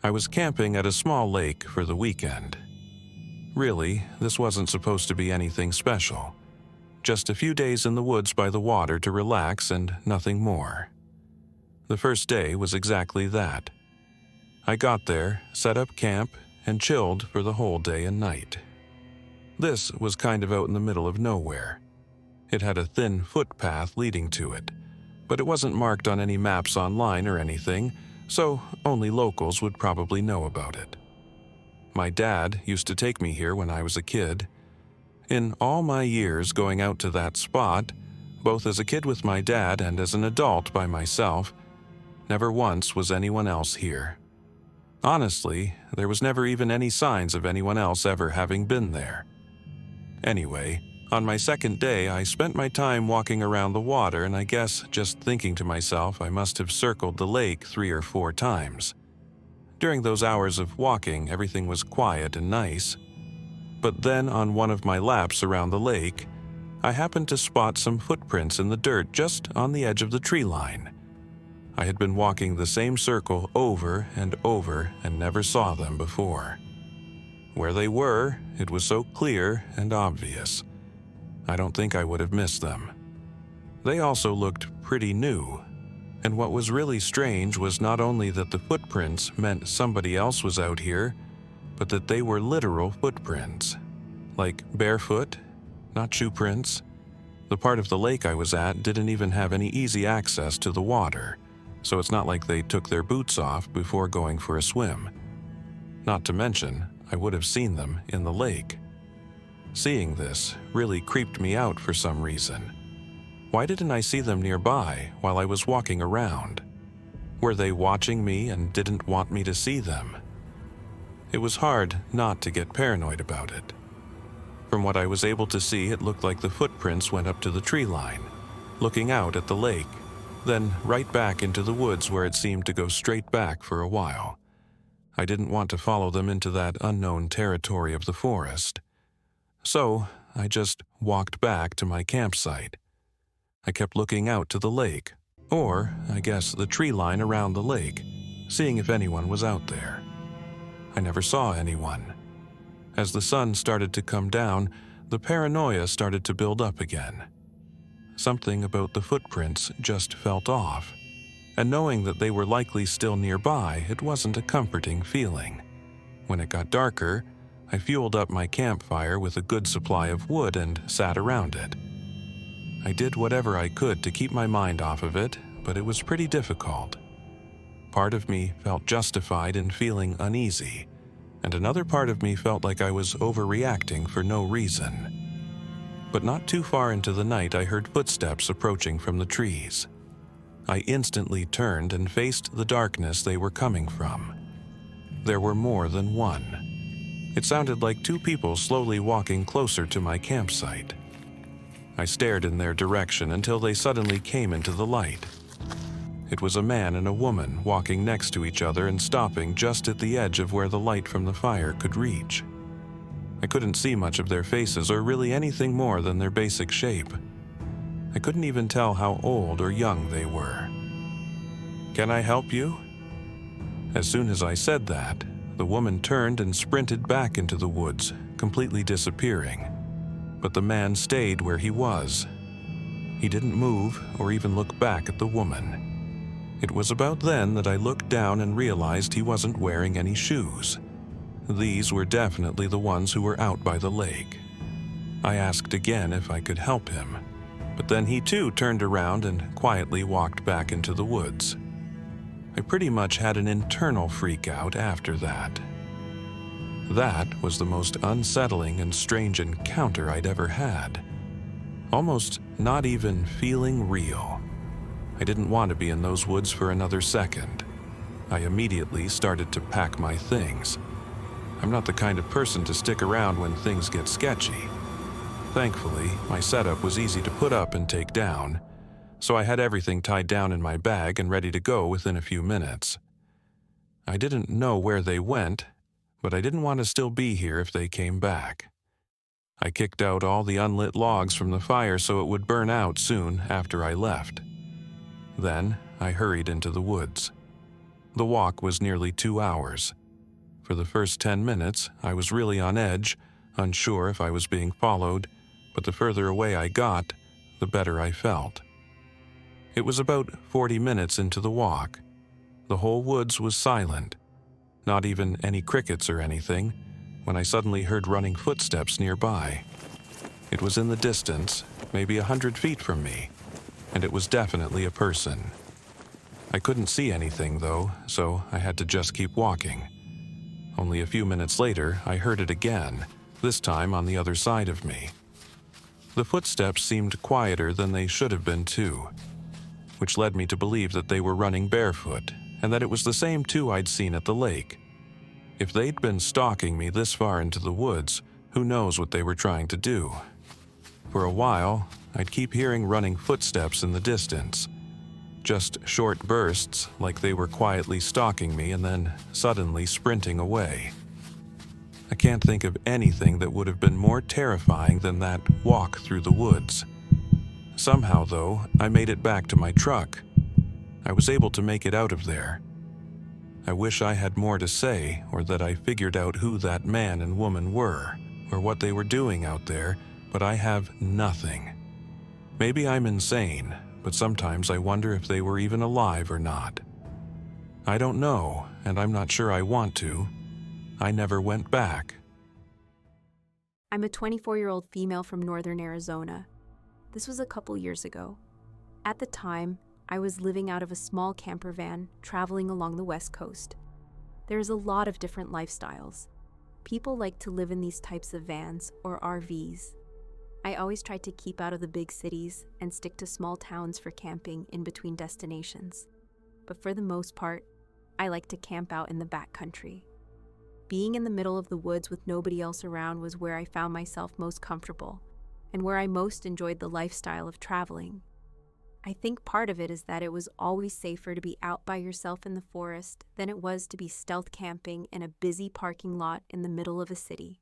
I was camping at a small lake for the weekend. Really, this wasn't supposed to be anything special. Just a few days in the woods by the water to relax and nothing more. The first day was exactly that. I got there, set up camp, and chilled for the whole day and night. This was kind of out in the middle of nowhere. It had a thin footpath leading to it, but it wasn't marked on any maps online or anything, so only locals would probably know about it. My dad used to take me here when I was a kid. In all my years going out to that spot, both as a kid with my dad and as an adult by myself, never once was anyone else here. Honestly, there was never even any signs of anyone else ever having been there. Anyway, on my second day, I spent my time walking around the water, and I guess just thinking to myself I must have circled the lake 3 or 4 times. During those hours of walking, everything was quiet and nice. But then on one of my laps around the lake, I happened to spot some footprints in the dirt just on the edge of the tree line. I had been walking the same circle over and over and never saw them before. Where they were, it was so clear and obvious. I don't think I would have missed them. They also looked pretty new. And what was really strange was not only that the footprints meant somebody else was out here, but that they were literal footprints. Like barefoot, not shoe prints. The part of the lake I was at didn't even have any easy access to the water, so it's not like they took their boots off before going for a swim. Not to mention, I would have seen them in the lake. Seeing this really creeped me out for some reason. Why didn't I see them nearby while I was walking around? Were they watching me and didn't want me to see them? It was hard not to get paranoid about it. From what I was able to see, it looked like the footprints went up to the tree line, looking out at the lake, then right back into the woods where it seemed to go straight back for a while. I didn't want to follow them into that unknown territory of the forest. So I just walked back to my campsite. I kept looking out to the lake, or I guess the tree line around the lake, seeing if anyone was out there. I never saw anyone. As the sun started to come down, the paranoia started to build up again. Something about the footprints just felt off, and knowing that they were likely still nearby, it wasn't a comforting feeling. When it got darker, I fueled up my campfire with a good supply of wood and sat around it. I did whatever I could to keep my mind off of it, but it was pretty difficult. Part of me felt justified in feeling uneasy, and another part of me felt like I was overreacting for no reason. But not too far into the night, I heard footsteps approaching from the trees. I instantly turned and faced the darkness they were coming from. There were more than one. It sounded like 2 people slowly walking closer to my campsite. I stared in their direction until they suddenly came into the light. It was a man and a woman walking next to each other and stopping just at the edge of where the light from the fire could reach. I couldn't see much of their faces or really anything more than their basic shape. I couldn't even tell how old or young they were. "Can I help you?" As soon as I said that, the woman turned and sprinted back into the woods, completely disappearing. But the man stayed where he was. He didn't move or even look back at the woman. It was about then that I looked down and realized he wasn't wearing any shoes. These were definitely the ones who were out by the lake. I asked again if I could help him, but then he too turned around and quietly walked back into the woods. I pretty much had an internal freak out after that. That was the most unsettling and strange encounter I'd ever had. Almost not even feeling real. I didn't want to be in those woods for another second. I immediately started to pack my things. I'm not the kind of person to stick around when things get sketchy. Thankfully, my setup was easy to put up and take down, so I had everything tied down in my bag and ready to go within a few minutes. I didn't know where they went, but I didn't want to still be here if they came back. I kicked out all the unlit logs from the fire so it would burn out soon after I left. Then I hurried into the woods. The walk was nearly 2 hours. For the first 10 minutes, I was really on edge, unsure if I was being followed, but the further away I got, the better I felt. It was about 40 minutes into the walk. The whole woods was silent, not even any crickets or anything, when I suddenly heard running footsteps nearby. It was in the distance, maybe 100 feet from me, and it was definitely a person. I couldn't see anything, though, so I had to just keep walking. Only a few minutes later, I heard it again, this time on the other side of me. The footsteps seemed quieter than they should have been, too, which led me to believe that they were running barefoot, and that it was the same two I'd seen at the lake. If they'd been stalking me this far into the woods, who knows what they were trying to do. For a while, I'd keep hearing running footsteps in the distance. Just short bursts, like they were quietly stalking me and then suddenly sprinting away. I can't think of anything that would have been more terrifying than that walk through the woods. Somehow, though, I made it back to my truck. I was able to make it out of there. I wish I had more to say, or that I figured out who that man and woman were, or what they were doing out there, but I have nothing. Maybe I'm insane, but sometimes I wonder if they were even alive or not. I don't know, and I'm not sure I want to. I never went back. I'm a 24-year-old female from northern Arizona. This was a couple years ago. At the time, I was living out of a small camper van traveling along the West Coast. There's a lot of different lifestyles. People like to live in these types of vans or RVs. I always tried to keep out of the big cities and stick to small towns for camping in between destinations. But for the most part, I like to camp out in the backcountry. Being in the middle of the woods with nobody else around was where I found myself most comfortable and where I most enjoyed the lifestyle of traveling. I think part of it is that it was always safer to be out by yourself in the forest than it was to be stealth camping in a busy parking lot in the middle of a city.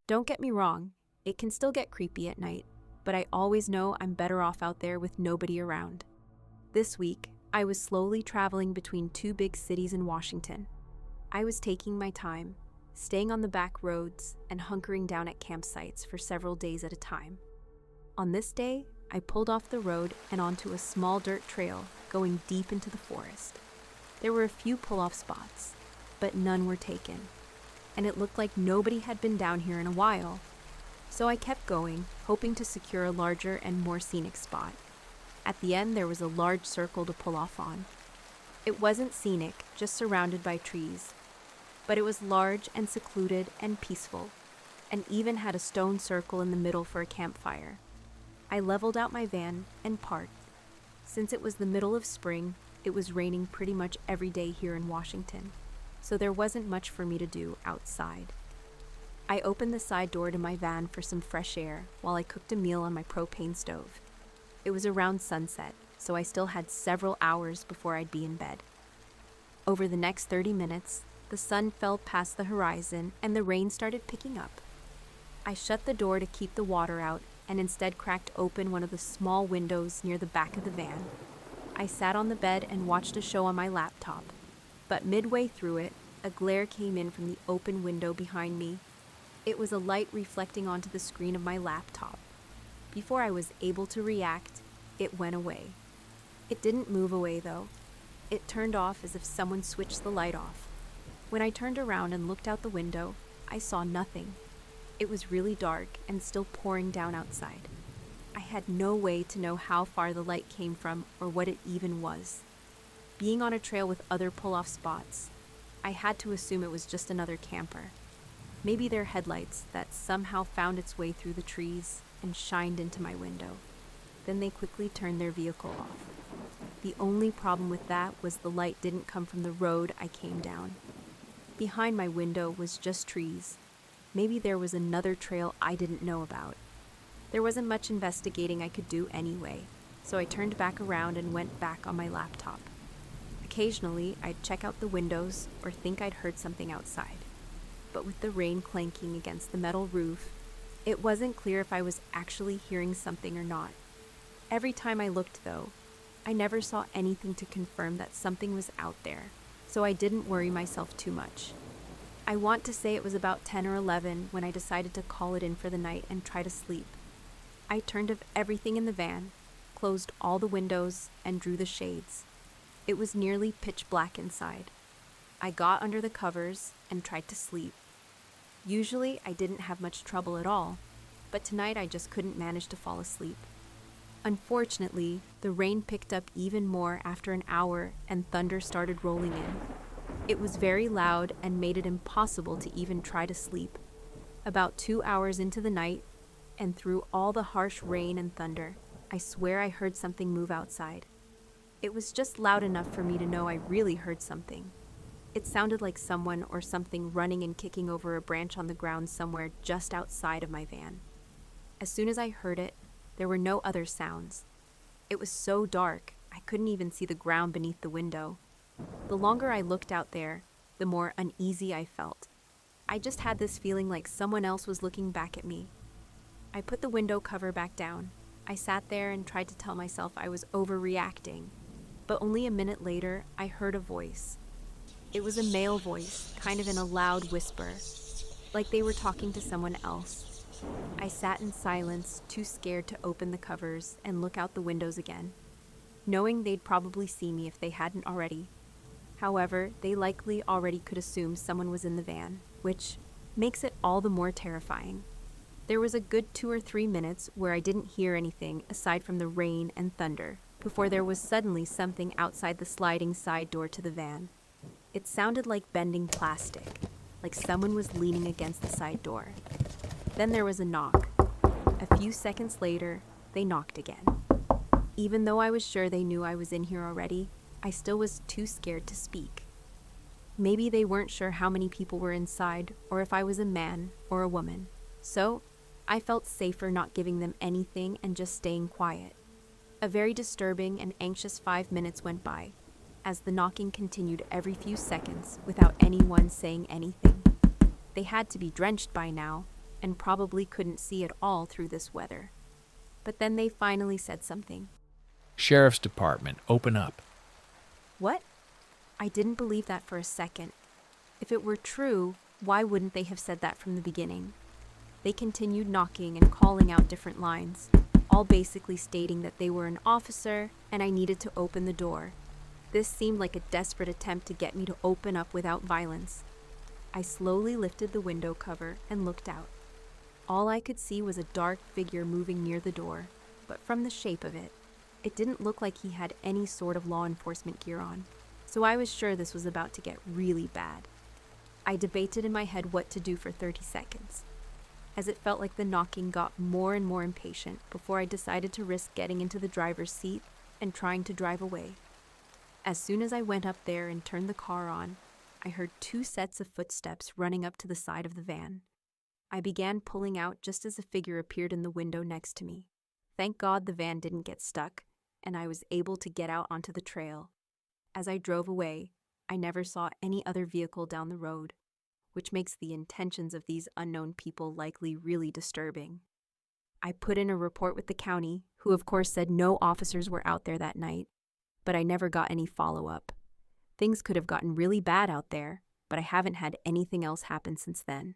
Don't get me wrong, it can still get creepy at night, but I always know I'm better off out there with nobody around. This week, I was slowly traveling between two big cities in Washington. I was taking my time, staying on the back roads and hunkering down at campsites for several days at a time. On this day, I pulled off the road and onto a small dirt trail going deep into the forest. There were a few pull-off spots, but none were taken, and it looked like nobody had been down here in a while. So I kept going, hoping to secure a larger and more scenic spot. At the end, there was a large circle to pull off on. It wasn't scenic, just surrounded by trees, but it was large and secluded and peaceful, and even had a stone circle in the middle for a campfire. I leveled out my van and parked. Since it was the middle of spring, it was raining pretty much every day here in Washington, so there wasn't much for me to do outside. I opened the side door to my van for some fresh air while I cooked a meal on my propane stove. It was around sunset, so I still had several hours before I'd be in bed. Over the next 30 minutes, the sun fell past the horizon and the rain started picking up. I shut the door to keep the water out and instead cracked open one of the small windows near the back of the van. I sat on the bed and watched a show on my laptop, but midway through it, a glare came in from the open window behind me. It was a light reflecting onto the screen of my laptop. Before I was able to react, it went away. It didn't move away, though. It turned off as if someone switched the light off. When I turned around and looked out the window, I saw nothing. It was really dark and still pouring down outside. I had no way to know how far the light came from or what it even was. Being on a trail with other pull-off spots, I had to assume it was just another camper. Maybe their headlights that somehow found its way through the trees and shined into my window. Then they quickly turned their vehicle off. The only problem with that was the light didn't come from the road I came down. Behind my window was just trees. Maybe there was another trail I didn't know about. There wasn't much investigating I could do anyway, so I turned back around and went back on my laptop. Occasionally, I'd check out the windows or think I'd heard something outside. But with the rain clanking against the metal roof, it wasn't clear if I was actually hearing something or not. Every time I looked, though, I never saw anything to confirm that something was out there, so I didn't worry myself too much. I want to say it was about 10 or 11 when I decided to call it in for the night and try to sleep. I turned off everything in the van, closed all the windows, and drew the shades. It was nearly pitch black inside. I got under the covers and tried to sleep. Usually, I didn't have much trouble at all, but tonight I just couldn't manage to fall asleep. Unfortunately, the rain picked up even more after an hour and thunder started rolling in. It was very loud and made it impossible to even try to sleep. About 2 hours into the night, and through all the harsh rain and thunder, I swear I heard something move outside. It was just loud enough for me to know I really heard something. It sounded like someone or something running and kicking over a branch on the ground somewhere just outside of my van. As soon as I heard it, there were no other sounds. It was so dark, I couldn't even see the ground beneath the window. The longer I looked out there, the more uneasy I felt. I just had this feeling like someone else was looking back at me. I put the window cover back down. I sat there and tried to tell myself I was overreacting. But only a minute later, I heard a voice. It was a male voice, kind of in a loud whisper, like they were talking to someone else. I sat in silence, too scared to open the covers and look out the windows again, knowing they'd probably see me if they hadn't already. However, they likely already could assume someone was in the van, which makes it all the more terrifying. There was a good 2 or 3 minutes where I didn't hear anything aside from the rain and thunder, before there was suddenly something outside the sliding side door to the van. It sounded like bending plastic, like someone was leaning against the side door. Then there was a knock. A few seconds later, they knocked again. Even though I was sure they knew I was in here already, I still was too scared to speak. Maybe they weren't sure how many people were inside or if I was a man or a woman. So, I felt safer not giving them anything and just staying quiet. A very disturbing and anxious 5 minutes went by, as the knocking continued every few seconds without anyone saying anything. They had to be drenched by now, and probably couldn't see at all through this weather. But then they finally said something. Sheriff's Department, open up. What? I didn't believe that for a second. If it were true, why wouldn't they have said that from the beginning? They continued knocking and calling out different lines, all basically stating that they were an officer and I needed to open the door. This seemed like a desperate attempt to get me to open up without violence. I slowly lifted the window cover and looked out. All I could see was a dark figure moving near the door, but from the shape of it, it didn't look like he had any sort of law enforcement gear on, so I was sure this was about to get really bad. I debated in my head what to do for 30 seconds, as it felt like the knocking got more and more impatient before I decided to risk getting into the driver's seat and trying to drive away. As soon as I went up there and turned the car on, I heard 2 sets of footsteps running up to the side of the van. I began pulling out just as a figure appeared in the window next to me. Thank God the van didn't get stuck, and I was able to get out onto the trail. As I drove away, I never saw any other vehicle down the road, which makes the intentions of these unknown people likely really disturbing. I put in a report with the county, who of course said no officers were out there that night, but I never got any follow-up. Things could have gotten really bad out there, but I haven't had anything else happen since then.